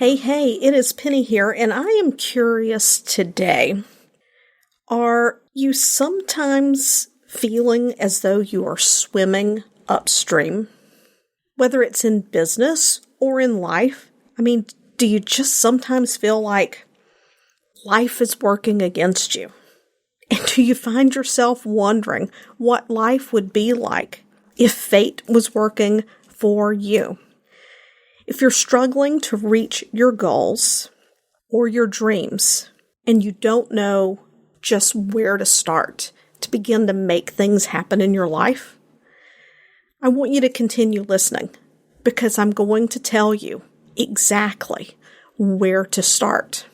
Hey, it is Penny here, and I am curious today. Are you sometimes feeling as though you are swimming upstream? Whether it's in business or in life, do you just sometimes feel like life is working against you? And do you find yourself wondering what life would be like if fate was working for you? If you're struggling to reach your goals or your dreams and you don't know just where to start to begin to make things happen in your life, I want you to continue listening because I'm going to tell you exactly where to start.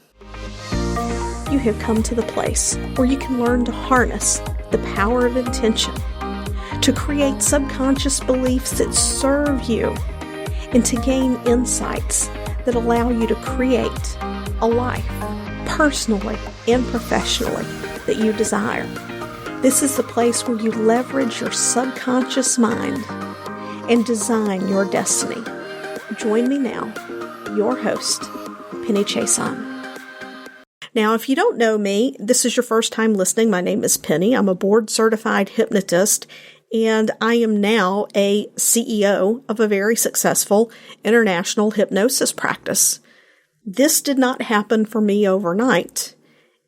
You have come to the place where you can learn to harness the power of intention, to create subconscious beliefs that serve you, and to gain insights that allow you to create a life, personally and professionally, that you desire. This is the place where you leverage your subconscious mind and design your destiny. Join me now, your host, Penny Chason. Now, if you don't know me, this is your first time listening. My name is Penny. I'm a board-certified hypnotist, and I am now a CEO of a very successful international hypnosis practice. This did not happen for me overnight.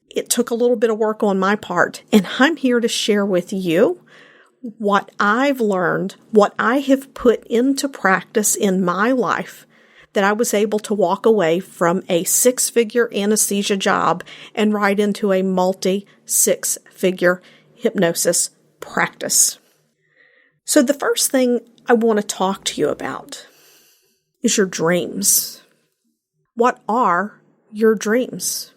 It took a little bit of work on my part, and I'm here to share with you what I've learned, what I have put into practice in my life, that I was able to walk away from a six-figure anesthesia job and right into a multi-six-figure hypnosis practice. So the first thing I want to talk to you about is your dreams. What are your dreams?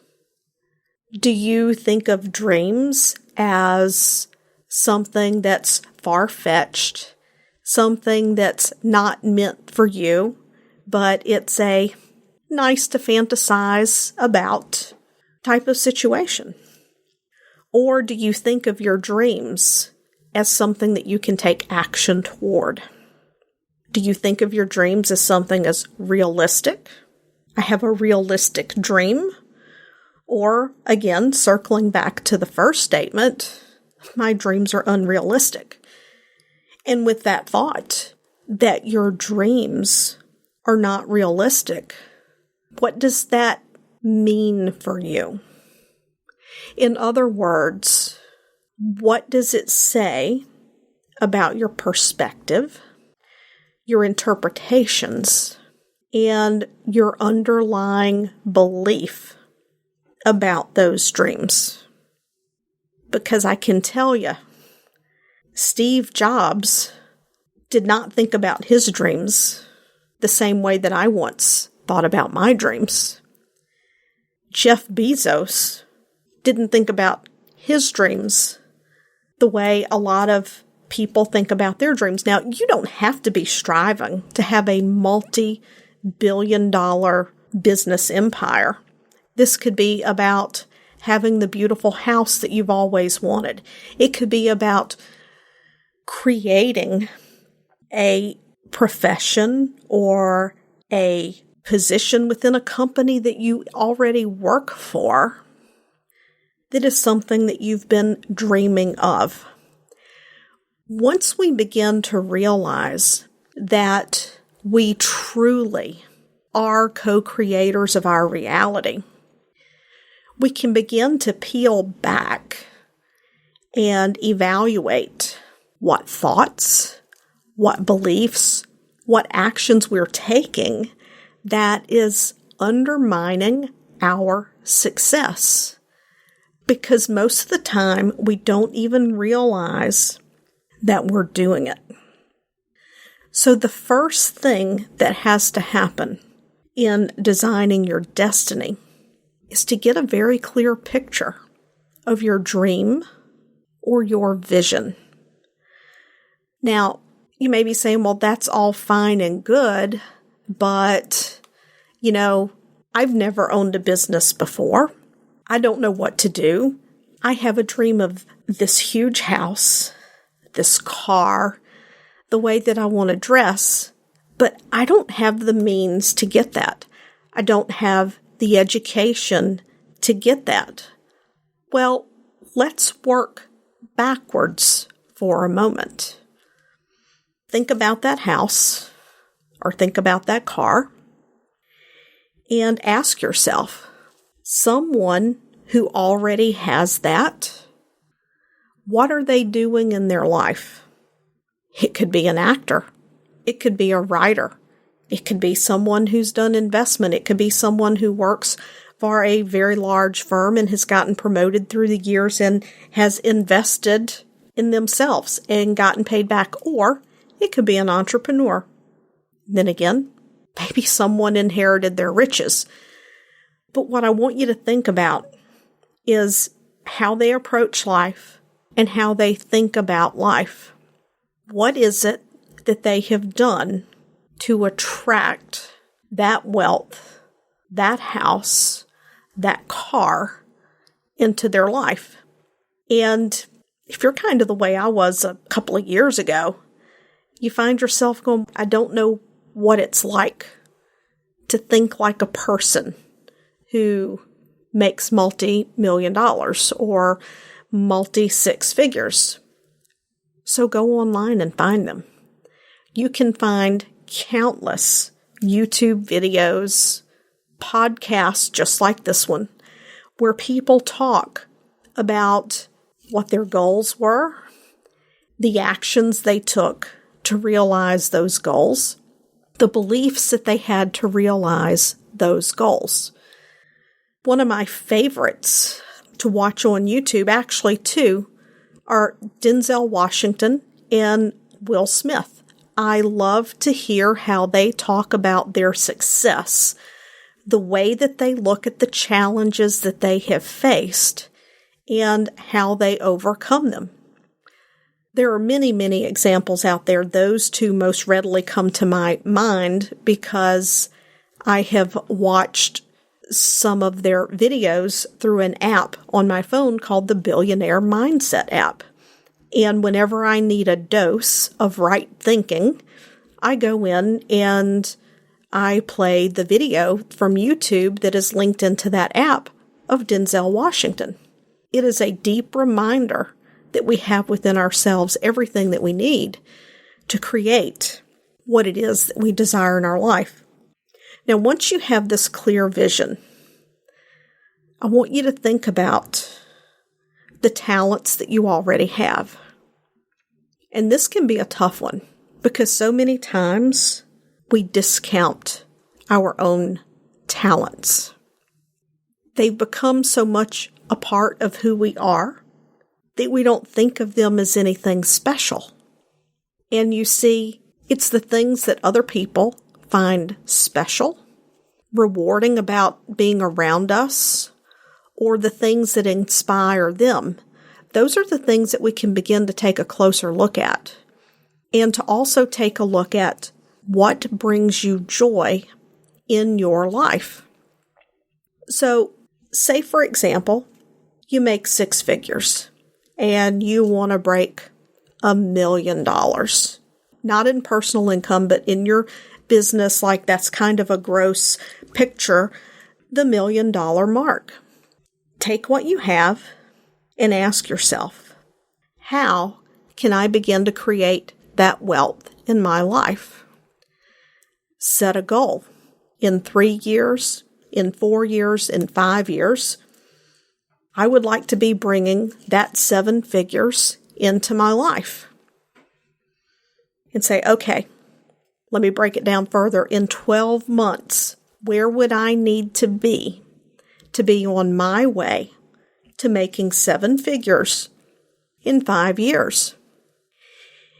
Do you think of dreams as something that's far-fetched, something that's not meant for you, but it's a nice to fantasize about type of situation? Or do you think of your dreams as something that you can take action toward? Do you think of your dreams as something as realistic? I have a realistic dream. Or, again, circling back to the first statement, my dreams are unrealistic. And with that thought, that your dreams are not realistic, what does that mean for you? In other words, what does it say about your perspective, your interpretations, and your underlying belief about those dreams? Because I can tell you, Steve Jobs did not think about his dreams the same way that I once thought about my dreams. Jeff Bezos didn't think about his dreams the way a lot of people think about their dreams. Now, you don't have to be striving to have a multi-billion-dollar business empire. This could be about having the beautiful house that you've always wanted. It could be about creating a profession or a position within a company that you already work for that is something that you've been dreaming of. Once we begin to realize that we truly are co-creators of our reality, we can begin to peel back and evaluate what thoughts, what beliefs, what actions we're taking that is undermining our success. Because most of the time, we don't even realize that we're doing it. So the first thing that has to happen in designing your destiny is to get a very clear picture of your dream or your vision. Now, you may be saying, well, that's all fine and good, but, I've never owned a business before. I don't know what to do. I have a dream of this huge house, this car, the way that I want to dress, but I don't have the means to get that. I don't have the education to get that. Well, let's work backwards for a moment. Think about that house or think about that car and ask yourself, someone who already has that, what are they doing in their life? It could be an actor. It could be a writer. It could be someone who's done investment. It could be someone who works for a very large firm and has gotten promoted through the years and has invested in themselves and gotten paid back. Or it could be an entrepreneur. Then again, maybe someone inherited their riches. But what I want you to think about is how they approach life and how they think about life. What is it that they have done to attract that wealth, that house, that car into their life? And if you're kind of the way I was a couple of years ago, you find yourself going, I don't know what it's like to think like a person who makes multi-million dollars or multi-six figures. So go online and find them. You can find countless YouTube videos, podcasts just like this one, where people talk about what their goals were, the actions they took to realize those goals, the beliefs that they had to realize those goals. One of my favorites to watch on YouTube, actually two, are Denzel Washington and Will Smith. I love to hear how they talk about their success, the way that they look at the challenges that they have faced, and how they overcome them. There are many, many examples out there. Those two most readily come to my mind because I have watched some of their videos through an app on my phone called the Billionaire Mindset app. And whenever I need a dose of right thinking, I go in and I play the video from YouTube that is linked into that app of Denzel Washington. It is a deep reminder that we have within ourselves everything that we need to create what it is that we desire in our life. Now, once you have this clear vision, I want you to think about the talents that you already have. And this can be a tough one because so many times we discount our own talents. They've become so much a part of who we are that we don't think of them as anything special. And you see, it's the things that other people find special, rewarding about being around us, or the things that inspire them. Those are the things that we can begin to take a closer look at. And to also take a look at what brings you joy in your life. So, say for example, you make six figures and you want to break $1 million. Not in personal income, but in your business, like that's kind of a gross picture, the $1 million mark. Take what you have and ask yourself, how can I begin to create that wealth in my life? Set a goal. In 3 years, in 4 years, in 5 years, I would like to be bringing that 7 figures into my life. And say, okay, let me break it down further. In 12 months, where would I need to be on my way to making 7 figures in 5 years?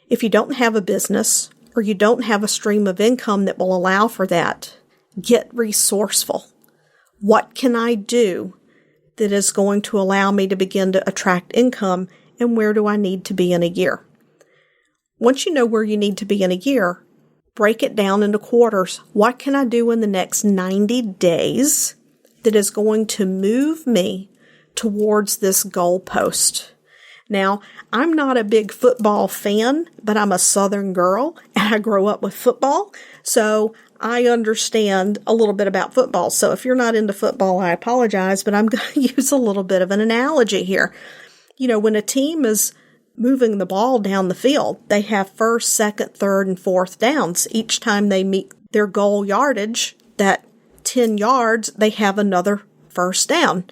If you don't have a business or you don't have a stream of income that will allow for that, get resourceful. What can I do that is going to allow me to begin to attract income, and where do I need to be in a year? Once you know where you need to be in a year, break it down into quarters. What can I do in the next 90 days that is going to move me towards this goalpost? Now, I'm not a big football fan, but I'm a Southern girl and I grew up with football. So I understand a little bit about football. So if you're not into football, I apologize, but I'm going to use a little bit of an analogy here. When a team is moving the ball down the field, they have first, second, third, and fourth downs. Each time they meet their goal yardage, that 10 yards, they have another first down.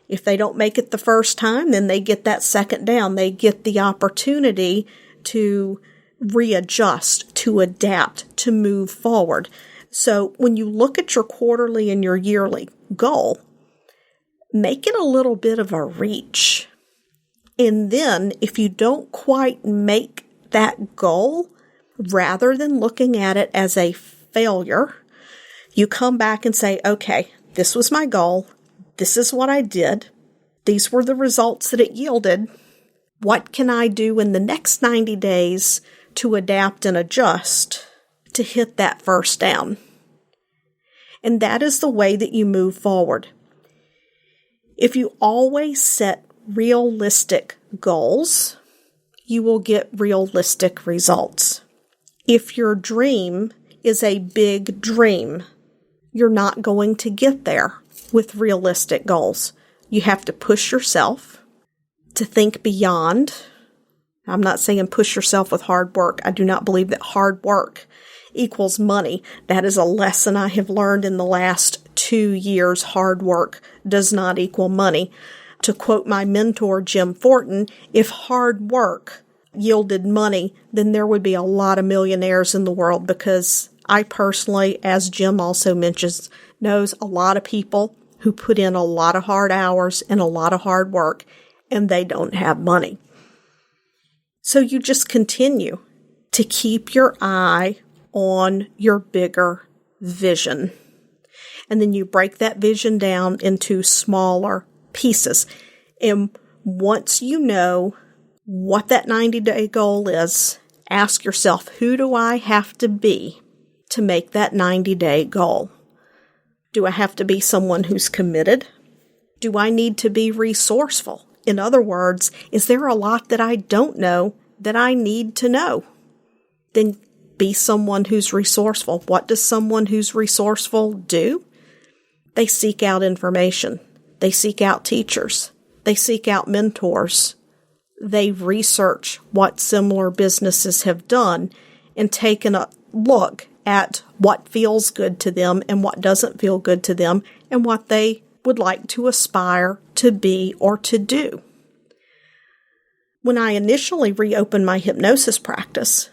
If they don't make it the first time, then they get that second down. They get the opportunity to readjust, to adapt, to move forward. So when you look at your quarterly and your yearly goal, make it a little bit of a reach. And then if you don't quite make that goal, rather than looking at it as a failure, you come back and say, okay, this was my goal. This is what I did. These were the results that it yielded. What can I do in the next 90 days to adapt and adjust to hit that first down? And that is the way that you move forward. If you always set realistic goals, you will get realistic results. If your dream is a big dream, you're not going to get there with realistic goals. You have to push yourself to think beyond. I'm not saying push yourself with hard work. I do not believe that hard work equals money. That is a lesson I have learned in the last 2 years. Hard work does not equal money. To quote my mentor, Jim Fortin, if hard work yielded money, then there would be a lot of millionaires in the world, because I personally, as Jim also mentions, knows a lot of people who put in a lot of hard hours and a lot of hard work, and they don't have money. So you just continue to keep your eye on your bigger vision. And then you break that vision down into smaller pieces. And once you know what that 90-day goal is, ask yourself, who do I have to be to make that 90-day goal? Do I have to be someone who's committed? Do I need to be resourceful? In other words, is there a lot that I don't know that I need to know? Then be someone who's resourceful. What does someone who's resourceful do? They seek out information. They seek out teachers. They seek out mentors. They research what similar businesses have done and taken a look at what feels good to them and what doesn't feel good to them and what they would like to aspire to be or to do. When I initially reopened my hypnosis practice,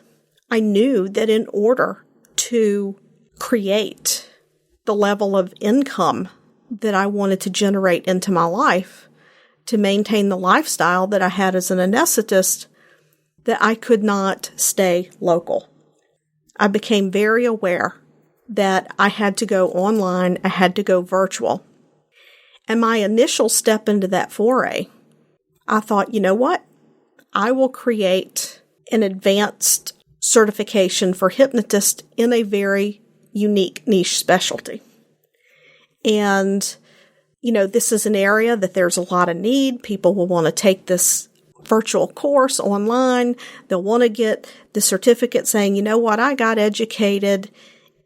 I knew that in order to create the level of income that I wanted to generate into my life, to maintain the lifestyle that I had as an anesthetist, that I could not stay local. I became very aware that I had to go online, I had to go virtual. And my initial step into that foray, I thought, you know what? I will create an advanced certification for hypnotists in a very unique niche specialty. And, this is an area that there's a lot of need. People will want to take this virtual course online. They'll want to get the certificate saying, you know what, I got educated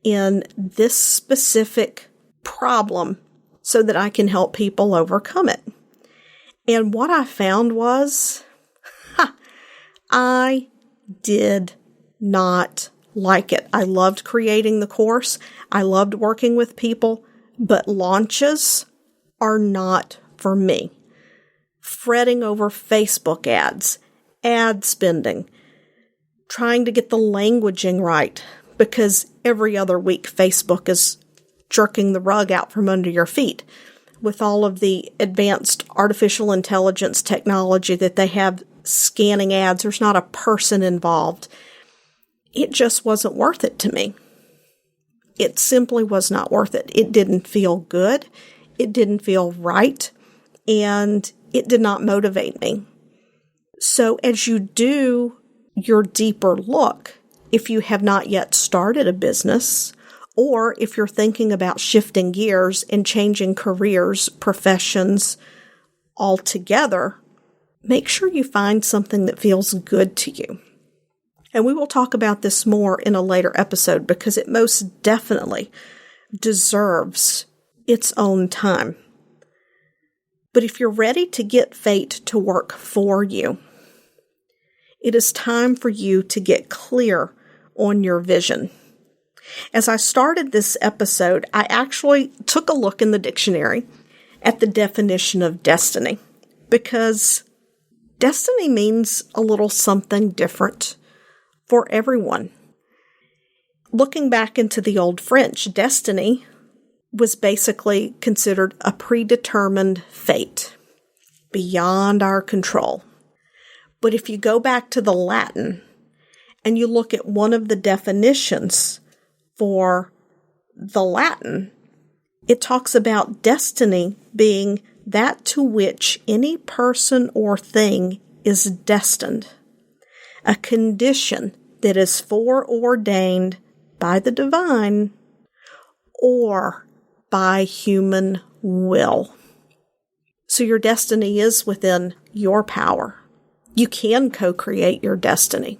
in this specific problem so that I can help people overcome it. And what I found was, I did not like it. I loved creating the course. I loved working with people, but launches are not for me. Fretting over Facebook ads, ad spending, trying to get the languaging right, because every other week Facebook is jerking the rug out from under your feet with all of the advanced artificial intelligence technology that they have scanning ads. There's not a person involved. It just wasn't worth it to me. It simply was not worth it. It didn't feel good. It didn't feel right. And it did not motivate me. So as you do your deeper look, if you have not yet started a business, or if you're thinking about shifting gears and changing careers, professions altogether, make sure you find something that feels good to you. And we will talk about this more in a later episode because it most definitely deserves its own time. But if you're ready to get fate to work for you, it is time for you to get clear on your vision. As I started this episode, I actually took a look in the dictionary at the definition of destiny, because destiny means a little something different for everyone. Looking back into the old French, destiny was basically considered a predetermined fate beyond our control. But if you go back to the Latin and you look at one of the definitions for the Latin, it talks about destiny being that to which any person or thing is destined, a condition that is foreordained by the divine or by human will. So your destiny is within your power. You can co-create your destiny.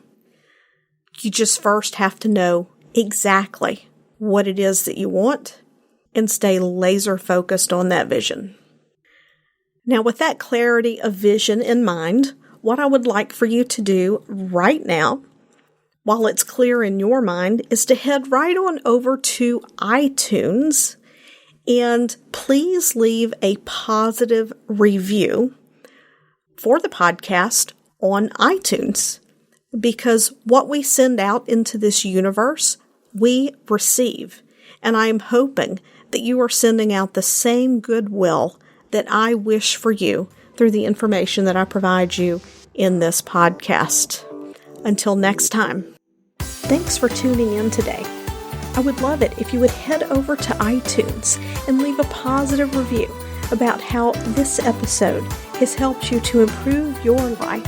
You just first have to know exactly what it is that you want and stay laser focused on that vision. Now, with that clarity of vision in mind, what I would like for you to do right now, while it's clear in your mind, is to head right on over to iTunes and please leave a positive review for the podcast on iTunes, because what we send out into this universe, we receive. And I am hoping that you are sending out the same goodwill that I wish for you through the information that I provide you in this podcast. Until next time, thanks for tuning in today. I would love it if you would head over to iTunes and leave a positive review about how this episode has helped you to improve your life.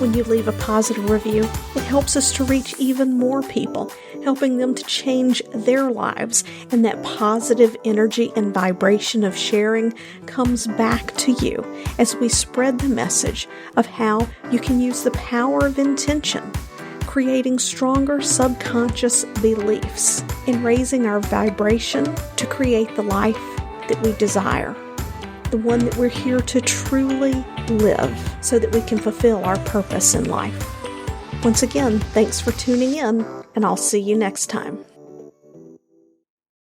When you leave a positive review, it helps us to reach even more people, helping them to change their lives, and that positive energy and vibration of sharing comes back to you as we spread the message of how you can use the power of intention, creating stronger subconscious beliefs, and raising our vibration to create the life that we desire, the one that we're here to truly live so that we can fulfill our purpose in life. Once again, thanks for tuning in, and I'll see you next time.